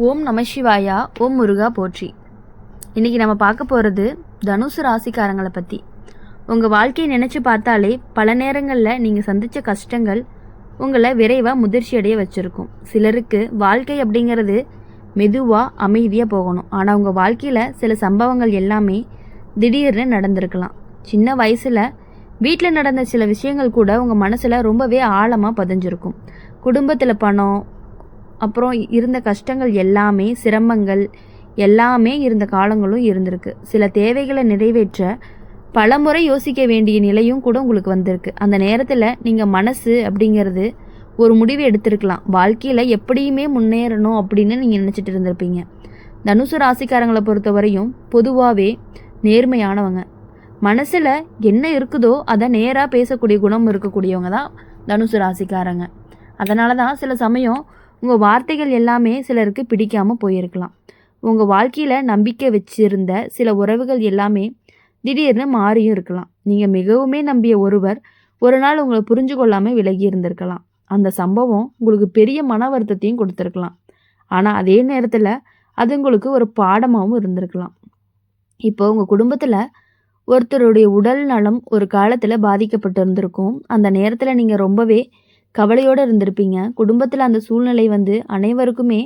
ஓம் நம சிவாயா. ஓம் முருகா போற்றி. இன்றைக்கி நம்ம பார்க்க போகிறது தனுசு ராசிக்காரங்களை பற்றி. உங்கள் வாழ்க்கையை நினச்சி பார்த்தாலே பல நேரங்களில் நீங்கள் சந்தித்த கஷ்டங்கள் உங்களை விரைவாக முதிர்ச்சி அடைய வச்சுருக்கும். சிலருக்கு வாழ்க்கை அப்படிங்கிறது மெதுவாக அமைதியாக போகணும். ஆனால் உங்கள் வாழ்க்கையில் சில சம்பவங்கள் எல்லாமே திடீர்னு நடந்திருக்கலாம். சின்ன வயசில் வீட்டில் நடந்த சில விஷயங்கள் கூட உங்கள் மனசில் ரொம்பவே ஆழமாக பதிஞ்சிருக்கும். குடும்பத்தில் பணம், அப்புறம் இருந்த கஷ்டங்கள் எல்லாமே, சிரமங்கள் எல்லாமே இருந்த காலங்களும் இருந்திருக்கு. சில தேவைகளை நிறைவேற்ற பலமுறை யோசிக்க வேண்டிய நிலையும் கூட உங்களுக்கு வந்திருக்கு. அந்த நேரத்தில் நீங்கள் மனசு அப்படிங்கிறது ஒரு முடிவு எடுத்திருக்கலாம். வாழ்க்கையில் எப்படியுமே முன்னேறணும் அப்படின்னு நீங்கள் நினச்சிட்டு இருந்திருப்பீங்க. தனுசு ராசிக்காரங்களை பொறுத்தவரையும் பொதுவாகவே நேர்மையானவங்க. மனசில் என்ன இருக்குதோ அதை நேராக பேசக்கூடிய குணம் இருக்கக்கூடியவங்க தான் தனுசு ராசிக்காரங்க. அதனால தான் சில சமயம் உங்கள் வார்த்தைகள் எல்லாமே சிலருக்கு பிடிக்காமல் போயிருக்கலாம். உங்கள் வாழ்க்கையில் நம்பிக்கை வச்சிருந்த சில உறவுகள் எல்லாமே திடீர்னு மாறியும் இருக்கலாம். நீங்கள் மிகவுமே நம்பிய ஒருவர் ஒரு நாள் உங்களை புரிஞ்சு கொள்ளாமல் விலகி இருந்திருக்கலாம். அந்த சம்பவம் உங்களுக்கு பெரிய மன வருத்தத்தையும் கொடுத்துருக்கலாம். ஆனால் அதே நேரத்தில் அது உங்களுக்கு ஒரு பாடமாகவும் இருந்திருக்கலாம். இப்போ உங்கள் குடும்பத்தில் ஒருத்தருடைய உடல் நலம் ஒரு காலத்தில் பாதிக்கப்பட்டு இருந்திருக்கும். அந்த நேரத்தில் நீங்கள் ரொம்பவே கவலையோடு இருந்திருப்பீங்க. குடும்பத்தில் அந்த சூழ்நிலை அனைவருக்குமே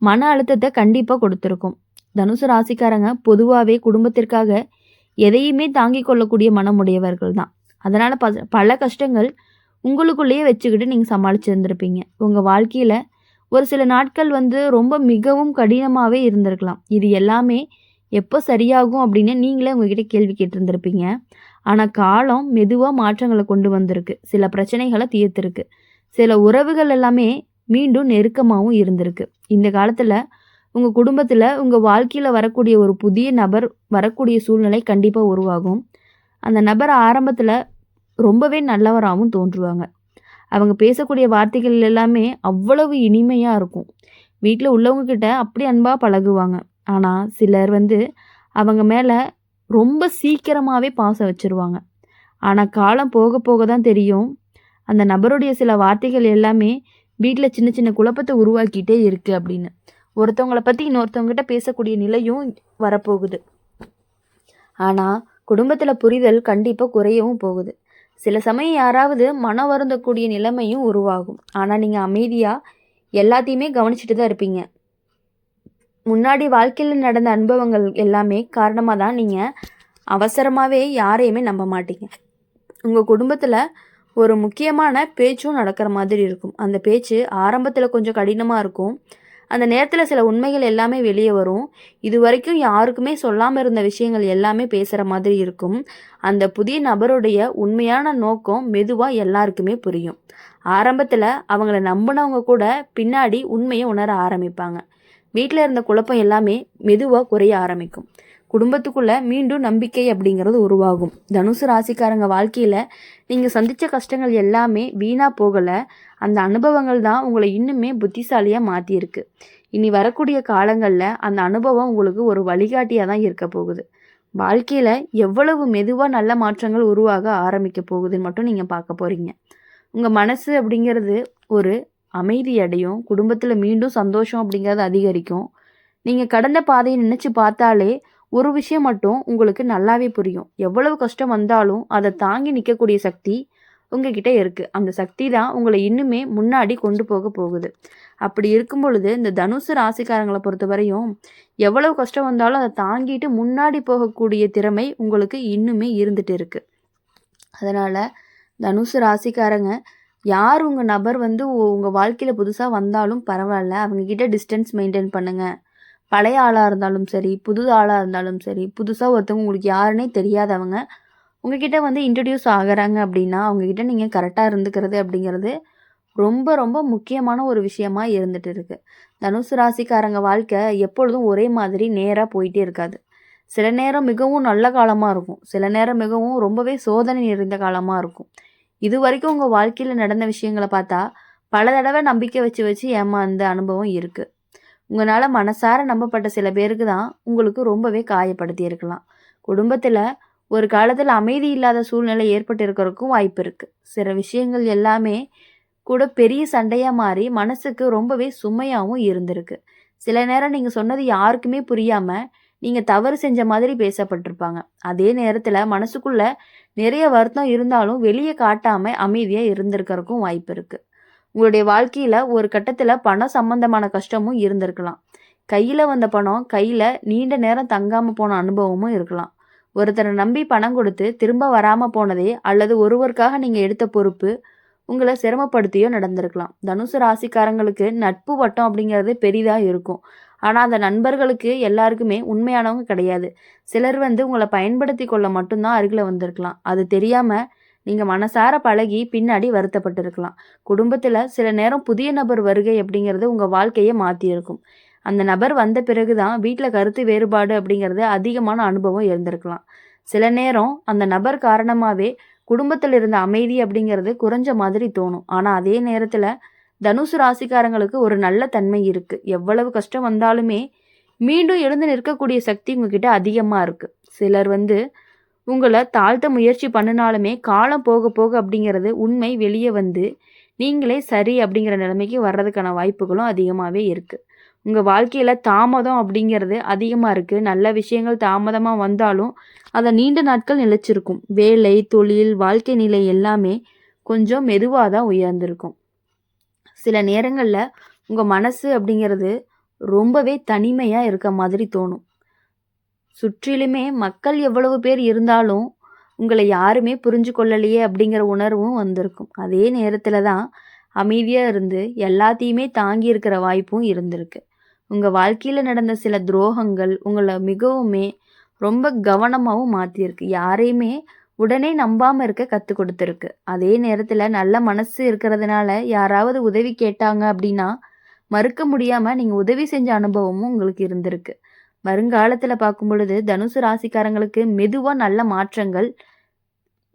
மன அழுத்தத்தை கண்டிப்பாக கொடுத்துருக்கும். தனுசு ராசிக்காரங்க பொதுவாகவே குடும்பத்திற்காக எதையுமே தாங்கிக் கொள்ளக்கூடிய மனமுடையவர்கள் தான். அதனால் பல கஷ்டங்கள் உங்களுக்குள்ளேயே வச்சுக்கிட்டு நீங்கள் சமாளிச்சிருந்திருப்பீங்க. உங்கள் வாழ்க்கையில் ஒரு சில நாட்கள் ரொம்ப மிகவும் கடினமாகவே இருந்திருக்கலாம். இது எல்லாமே எப்போ சரியாகும் அப்படின்னு நீங்களே உங்ககிட்ட கேள்வி கேட்டிருந்திருப்பீங்க. ஆனால் காலம் மெதுவாக மாற்றங்களை கொண்டு வந்திருக்கு. சில பிரச்சனைகளை தீர்த்திருக்கு. சில உறவுகள் எல்லாமே மீண்டும் நெருக்கமாகவும் இருந்திருக்கு. இந்த காலத்தில் உங்கள் குடும்பத்தில் உங்கள் வாழ்க்கையில் வரக்கூடிய ஒரு புதிய நபர் வரக்கூடிய சூழ்நிலை கண்டிப்பாக உருவாகும். அந்த நபர் ஆரம்பத்தில் ரொம்பவே நல்லவராகவும் தோன்றுவாங்க. அவங்க பேசக்கூடிய வார்த்தைகள் எல்லாமே அவ்வளவு இனிமையாக இருக்கும். வீட்டில் உள்ளவங்கக்கிட்ட அப்படி அன்பாக பழகுவாங்க. ஆனால் சிலர் அவங்க மேலே ரொம்ப சீக்கிரமாகவே பாசம் வச்சுருவாங்க. ஆனால் காலம் போக போக தான் தெரியும் அந்த நபருடைய சில வார்த்தைகள் எல்லாமே வீட்டில் சின்ன சின்ன குழப்பத்தை உருவாக்கிட்டே இருக்குது அப்படின்னு. ஒருத்தவங்களை பற்றி இன்னொருத்தவங்ககிட்ட பேசக்கூடிய நிலையும் வரப்போகுது. ஆனால் குடும்பத்தில் புரிதல் கண்டிப்பாக குறையவும் போகுது. சில சமயம் யாராவது மனம் வருந்தக்கூடிய நிலைமையும் உருவாகும். ஆனால் நீங்கள் அமைதியாக எல்லாத்தையுமே கவனிச்சுட்டு தான் இருப்பீங்க. முன்னாடி வாழ்க்கையில் நடந்த அனுபவங்கள் எல்லாமே காரணமாக தான் நீங்கள் அவசரமாகவே யாரையுமே நம்ப மாட்டீங்க. உங்கள் குடும்பத்தில் ஒரு முக்கியமான பேச்சும் நடக்கிற மாதிரி இருக்கும். அந்த பேச்சு ஆரம்பத்தில் கொஞ்சம் கடினமாக இருக்கும். அந்த நேரத்தில் சில உண்மைகள் எல்லாமே வெளியே வரும். இது வரைக்கும் யாருக்குமே சொல்லாமல் இருந்த விஷயங்கள் எல்லாமே பேசுகிற மாதிரி இருக்கும். அந்த புதிய நபருடைய உண்மையான நோக்கம் மெதுவாக எல்லாருக்குமே புரியும். ஆரம்பத்தில் அவங்கள நம்பினவங்க கூட பின்னாடி உண்மையை உணர ஆரம்பிப்பாங்க. வீட்டில் இருந்த குழப்பம் எல்லாமே மெதுவாக குறைய ஆரம்பிக்கும். குடும்பத்துக்குள்ளே மீண்டும் நம்பிக்கை அப்படிங்கிறது உருவாகும். தனுசு ராசிக்காரங்க வாழ்க்கையில் நீங்கள் சந்தித்த கஷ்டங்கள் எல்லாமே வீணாக போகலை. அந்த அனுபவங்கள் தான் உங்களை இன்னுமே புத்திசாலியாக மாற்றியிருக்கு. இனி வரக்கூடிய காலங்களில் அந்த அனுபவம் உங்களுக்கு ஒரு வழிகாட்டியாக தான் இருக்க போகுது. வாழ்க்கையில் எவ்வளவு மெதுவாக நல்ல மாற்றங்கள் உருவாக ஆரம்பிக்க போகுதுன்னு மட்டும் நீங்கள் பார்க்க போகிறீங்க. உங்கள் மனசு அப்படிங்கிறது ஒரு அமைதி அடையும். குடும்பத்தில் மீண்டும் சந்தோஷம் அப்படிங்கிறது அதிகரிக்கும். நீங்கள் கடந்த பாதையை நினச்சி பார்த்தாலே ஒரு விஷயம் மட்டும் உங்களுக்கு நல்லாவே புரியும். எவ்வளவு கஷ்டம் வந்தாலும் அதை தாங்கி நிற்கக்கூடிய சக்தி உங்ககிட்ட இருக்குது. அந்த சக்தி தான் உங்களை இன்னுமே முன்னாடி கொண்டு போக போகுது. அப்படி இருக்கும் பொழுது இந்த தனுசு ராசிக்காரங்களை பொறுத்தவரையும் எவ்வளவு கஷ்டம் வந்தாலும் அதை தாங்கிட்டு முன்னாடி போகக்கூடிய திறமை உங்களுக்கு இன்னுமே இருந்துட்டு இருக்குது. அதனால் தனுசு ராசிக்காரங்க யார் உங்கள் நபர் உங்கள் வாழ்க்கையில் புதுசாக வந்தாலும் பரவாயில்ல, அவங்கக்கிட்ட டிஸ்டன்ஸ் மெயின்டைன் பண்ணுங்கள். பழைய ஆளாக இருந்தாலும் சரி, புது ஆளாக இருந்தாலும் சரி, புதுசாக ஒருத்தவங்க உங்களுக்கு யாருன்னே தெரியாதவங்க உங்ககிட்ட இன்ட்ரடியூஸ் ஆகிறாங்க அப்படின்னா அவங்கக்கிட்ட நீங்கள் கரெக்டாக இருந்துக்கிறது அப்படிங்கிறது ரொம்ப ரொம்ப முக்கியமான ஒரு விஷயமா இருந்துகிட்டு இருக்குது. தனுசு ராசிக்காரங்க வாழ்க்கை எப்பொழுதும் ஒரே மாதிரி நேராக போயிட்டே இருக்காது. சில நேரம் மிகவும் நல்ல காலமாக இருக்கும். சில நேரம் மிகவும் ரொம்பவே சோதனை நிறைந்த காலமாக இருக்கும். இது வரைக்கும் உங்கள் வாழ்க்கையில் நடந்த விஷயங்களை பார்த்தா பல தடவை நம்பிக்கை வச்சு ஏமாந்த அனுபவம் இருக்குது. உங்களால் மனசார நம்பப்பட்ட சில பேருக்கு தான் உங்களுக்கு ரொம்பவே காயப்படுத்தி இருக்கலாம். குடும்பத்தில் ஒரு காலத்தில் அமைதி இல்லாத சூழ்நிலை ஏற்பட்டு இருக்கிறதுக்கும் வாய்ப்பு இருக்குது. சில விஷயங்கள் எல்லாமே கூட பெரிய சண்டையாக மாறி மனசுக்கு ரொம்பவே சுமையாகவும் இருந்திருக்கு. சில நேரம் நீங்கள் சொன்னது யாருக்குமே புரியாமல் நீங்கள் தவறு செஞ்ச மாதிரி பேசப்பட்டிருப்பாங்க. அதே நேரத்தில் மனசுக்குள்ள நிறைய வருத்தம் இருந்தாலும் வெளியே காட்டாமல் அமைதியாக இருந்திருக்கிறதுக்கும் வாய்ப்பு இருக்குது. உங்களுடைய வாழ்க்கையில் ஒரு கட்டத்தில் பணம் சம்பந்தமான கஷ்டமும் இருந்திருக்கலாம். கையில் வந்த பணம் கையில் நீண்ட நேரம் தங்காமல் போன அனுபவமும் இருக்கலாம். ஒருத்தரை நம்பி பணம் கொடுத்து திரும்ப வராமல் போனதே அல்லது ஒருவருக்காக நீங்கள் எடுத்த பொறுப்பு உங்களை சிரமப்படுத்தியோ நடந்திருக்கலாம். தனுசு ராசிக்காரங்களுக்கு நட்பு வட்டம் அப்படிங்கிறது பெரிதாக இருக்கும். ஆனால் அந்த நண்பர்களுக்கு எல்லாருக்குமே உண்மையானவங்க கிடையாது. சிலர் உங்களை பயன்படுத்தி கொள்ள மட்டும்தான் அருகில் வந்திருக்கலாம். அது தெரியாமல் நீங்கள் மனசார பழகி பின்னாடி வருத்தப்பட்டிருக்கலாம். குடும்பத்தில் சில நேரம் புதிய நபர் வருகை அப்படிங்கிறது உங்கள் வாழ்க்கையை மாற்றியிருக்கும். அந்த நபர் வந்த பிறகு தான் வீட்டில் கருத்து வேறுபாடு அப்படிங்கிறது அதிகமான அனுபவம் இருந்திருக்கலாம். சில நேரம் அந்த நபர் காரணமாகவே குடும்பத்தில் இருந்த அமைதி அப்படிங்கிறது குறைஞ்ச மாதிரி தோணும். ஆனால் அதே நேரத்தில் தனுசு ராசிக்காரங்களுக்கு ஒரு நல்ல தன்மை இருக்குது. எவ்வளவு கஷ்டம் வந்தாலுமே மீண்டும் எழுந்து நிற்கக்கூடிய சக்தி உங்ககிட்ட அதிகமாக இருக்குது. சிலர் உங்களை தாழ்த்த முயற்சி பண்ணினாலுமே காலம் போக போக அப்படிங்கிறது உண்மை வெளியே நீங்களே சரி அப்படிங்கிற நிலைமைக்கு வர்றதுக்கான வாய்ப்புகளும் அதிகமாகவே இருக்குது. உங்கள் வாழ்க்கையில் தாமதம் அப்படிங்கிறது அதிகமாக இருக்குது. நல்ல விஷயங்கள் தாமதமாக வந்தாலும் அதை நீண்ட நாட்கள் நிலைச்சிருக்கும். வேலை, தொழில், வாழ்க்கை நிலை எல்லாமே கொஞ்சம் மெதுவாக தான் உயர்ந்திருக்கும். சில நேரங்களில் உங்கள் மனசு அப்படிங்கிறது ரொம்பவே தனிமையாக இருக்க மாதிரி தோணும். சுற்றிலுமே மக்கள் எவ்வளவு பேர் இருந்தாலும் உங்களை யாருமே புரிஞ்சு கொள்ளலையே அப்படிங்கிற உணர்வும் வந்திருக்கும். அதே நேரத்தில் தான் அமைதியாக இருந்து எல்லாத்தையுமே தாங்கி இருக்கிற வாய்ப்பும் இருந்திருக்கு. உங்கள் வாழ்க்கையில் நடந்த சில துரோகங்கள் உங்களை மிகவுமே ரொம்ப கவனமாகவும் மாற்றியிருக்கு. யாரையுமே உடனே நம்பாமல் இருக்க கற்றுக் கொடுத்துருக்கு. அதே நேரத்தில் நல்ல மனசு இருக்கிறதுனால யாராவது உதவி கேட்டாங்க அப்படின்னா மறுக்க முடியாமல் நீங்கள் உதவி செஞ்ச அனுபவமும் உங்களுக்கு இருந்திருக்கு. வருங்காலத்தில் பார்க்கும் பொழுது தனுசு ராசிக்காரங்களுக்கு மெதுவாக நல்ல மாற்றங்கள்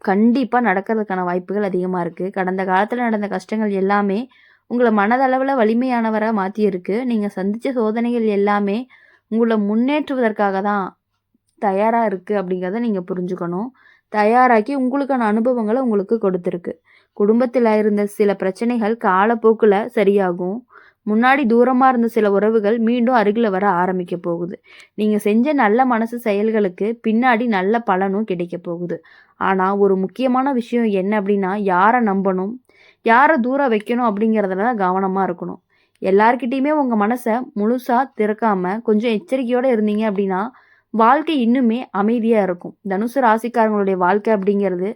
கண்டிப்பாக நடக்கிறதுக்கான வாய்ப்புகள் அதிகமாக இருக்குது. கடந்த காலத்தில் நடந்த கஷ்டங்கள் எல்லாமே உங்களை மனதளவில் வலிமையானவராக மாற்றியிருக்கு. நீங்கள் சந்தித்த சோதனைகள் எல்லாமே உங்களை முன்னேற்றுவதற்காக தான் தயாராக இருக்குது அப்படிங்கிறத நீங்கள் புரிஞ்சுக்கணும். தயாராக்கி உங்களுக்கான அனுபவங்களை உங்களுக்கு கொடுத்துருக்கு. குடும்பத்தில் இருந்த சில பிரச்சனைகள் காலப்போக்கில் சரியாகும். முன்னாடி தூரமாக இருந்த சில உறவுகள் மீண்டும் அருகில் வர ஆரம்பிக்க போகுது. நீங்கள் செஞ்ச நல்ல மனசு செயல்களுக்கு பின்னாடி நல்ல பலனும் கிடைக்க போகுது. ஆனால் ஒரு முக்கியமான விஷயம் என்ன அப்படின்னா, யாரை நம்பணும், யாரை தூரம் வைக்கணும் அப்படிங்கிறதுல தான் கவனமாக இருக்கணும். எல்லார்கிட்டையுமே உங்கள் மனசை முழுசாக திறக்காமல் கொஞ்சம் எச்சரிக்கையோடு இருந்தீங்க அப்படின்னா வாழ்க்கை இன்னுமே அமைதியாக இருக்கும். தனுசு ராசிக்காரங்களுடைய வாழ்க்கை அப்படிங்கிறது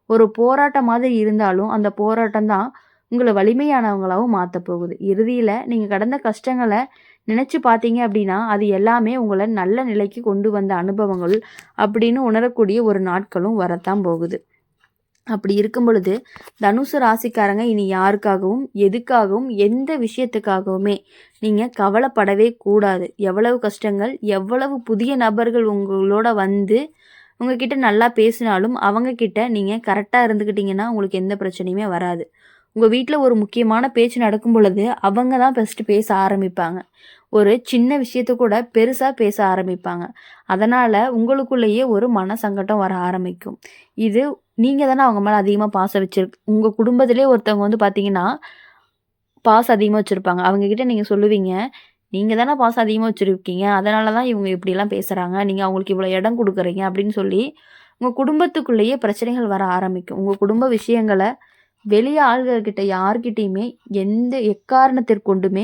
ஒரு போராட்டம் மாதிரி இருந்தாலும் அந்த போராட்டம் தான் உங்களை வலிமையானவங்களாகவும் மாற்ற போகுது. இறுதியில் நீங்கள் கடந்த கஷ்டங்களை நினச்சி பார்த்தீங்க அப்படின்னா அது எல்லாமே உங்களை நல்ல நிலைக்கு கொண்டு வந்த அனுபவங்கள் அப்படின்னு உணரக்கூடிய ஒரு நாட்களும் வரத்தான் போகுது. அப்படி இருக்கும் பொழுது தனுசு ராசிக்காரங்க இனி யாருக்காகவும் எதுக்காகவும் எந்த விஷயத்துக்காகவுமே நீங்கள் கவலைப்படவே கூடாது. எவ்வளவு கஷ்டங்கள், எவ்வளவு புதிய நபர்கள் உங்களோட உங்ககிட்ட நல்லா பேசினாலும் அவங்கக்கிட்ட நீங்கள் கரெக்டாக இருந்துக்கிட்டிங்கன்னா உங்களுக்கு எந்த பிரச்சனையுமே வராது. உங்கள் வீட்டில் ஒரு முக்கியமான பேச்சு நடக்கும் பொழுது அவங்க தான் ஃபஸ்ட்டு பேச ஆரம்பிப்பாங்க. ஒரு சின்ன விஷயத்த கூட பெருசாக பேச ஆரம்பிப்பாங்க. அதனால் உங்களுக்குள்ளேயே ஒரு மன சங்கடம் வர ஆரம்பிக்கும். இது நீங்கள் தானே அவங்க மேலே அதிகமாக பாசம் உங்கள் குடும்பத்திலே ஒருத்தவங்க பார்த்தீங்கன்னா பாசம் அதிகமாக வச்சுருப்பாங்க. அவங்கக்கிட்ட நீங்கள் சொல்லுவீங்க, நீங்கள் தானே பாசம் அதிகமாக வச்சுருக்கீங்க, அதனால தான் இவங்க இப்படிலாம் பேசுகிறாங்க, நீங்கள் அவங்களுக்கு இவ்வளோ இடம் கொடுக்குறீங்க அப்படின்னு சொல்லி உங்கள் குடும்பத்துக்குள்ளேயே பிரச்சனைகள் வர ஆரம்பிக்கும். உங்கள் குடும்ப விஷயங்களை வெளியே ஆள்கள்கிட்ட யார்கிட்டையுமே எந்த எக்காரணத்திற்கொண்டுமே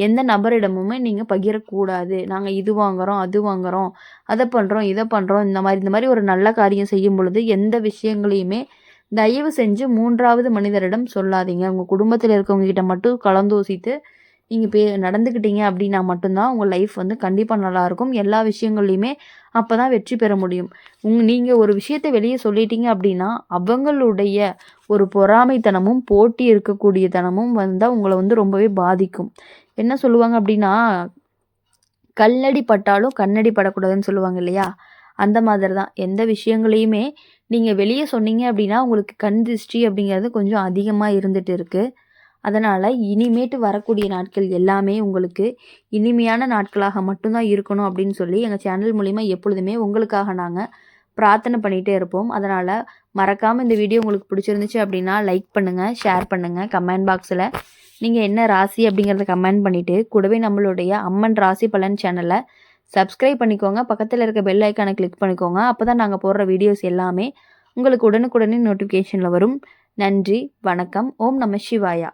எந்த நபரிடமுமே நீங்கள் பகிரக்கூடாது. நாங்கள் இது வாங்குகிறோம், அது வாங்குகிறோம், அதை பண்ணுறோம், இதை பண்ணுறோம், இந்த மாதிரி ஒரு நல்ல காரியம் செய்யும் பொழுது எந்த விஷயங்களையுமே தயவு செஞ்சு 3வது மனிதரிடம் சொல்லாதீங்க. உங்கள் குடும்பத்தில் இருக்கவங்ககிட்ட மட்டும் கலந்தோசித்து நீங்கள் நடந்துக்கிட்டீங்க அப்படின்னா மட்டும்தான் உங்கள் லைஃப் கண்டிப்பாக நல்லாயிருக்கும். எல்லா விஷயங்கள்லையுமே அப்போ தான் வெற்றி பெற முடியும். நீங்கள் ஒரு விஷயத்தை வெளியே சொல்லிட்டீங்க அப்படின்னா அவங்களுடைய ஒரு பொறாமைத்தனமும் போட்டி இருக்கக்கூடிய தனமும் வந்தால் உங்களை ரொம்பவே பாதிக்கும். என்ன சொல்லுவாங்க அப்படின்னா, கல்லடி பட்டாலும் கண்ணடி படக்கூடாதுன்னு சொல்லுவாங்க இல்லையா? அந்த மாதிரி தான் எந்த விஷயங்களையுமே நீங்கள் வெளியே சொன்னீங்க அப்படின்னா உங்களுக்கு கண் திருஷ்டி அப்படிங்கிறது கொஞ்சம் அதிகமாக இருந்துகிட்டு இருக்குது. அதனால் இனிமேட்டு வரக்கூடிய நாட்கள் எல்லாமே உங்களுக்கு இனிமையான நாட்களாக மட்டும்தான் இருக்கணும் அப்படின்னு சொல்லி எங்கள் சேனல் மூலிமா எப்பொழுதுமே உங்களுக்காக நாங்கள் பிரார்த்தனை பண்ணிகிட்டே இருப்போம். அதனால் மறக்காமல் இந்த வீடியோ உங்களுக்கு பிடிச்சிருந்துச்சு அப்படின்னா லைக் பண்ணுங்கள், ஷேர் பண்ணுங்கள், கமெண்ட் பாக்ஸில் நீங்கள் என்ன ராசி அப்படிங்கிறத கமெண்ட் பண்ணிவிட்டு கூடவே நம்மளுடைய அம்மன் ராசி பலன் சேனலை சப்ஸ்கிரைப் பண்ணிக்கோங்க. பக்கத்தில் இருக்க பெல் ஐக்கானை கிளிக் பண்ணிக்கோங்க. அப்போ தான் நாங்கள் போடுற வீடியோஸ் எல்லாமே உங்களுக்கு உடனுக்குடனே நோட்டிஃபிகேஷனில் வரும். நன்றி, வணக்கம். ஓம் நம சிவாயா.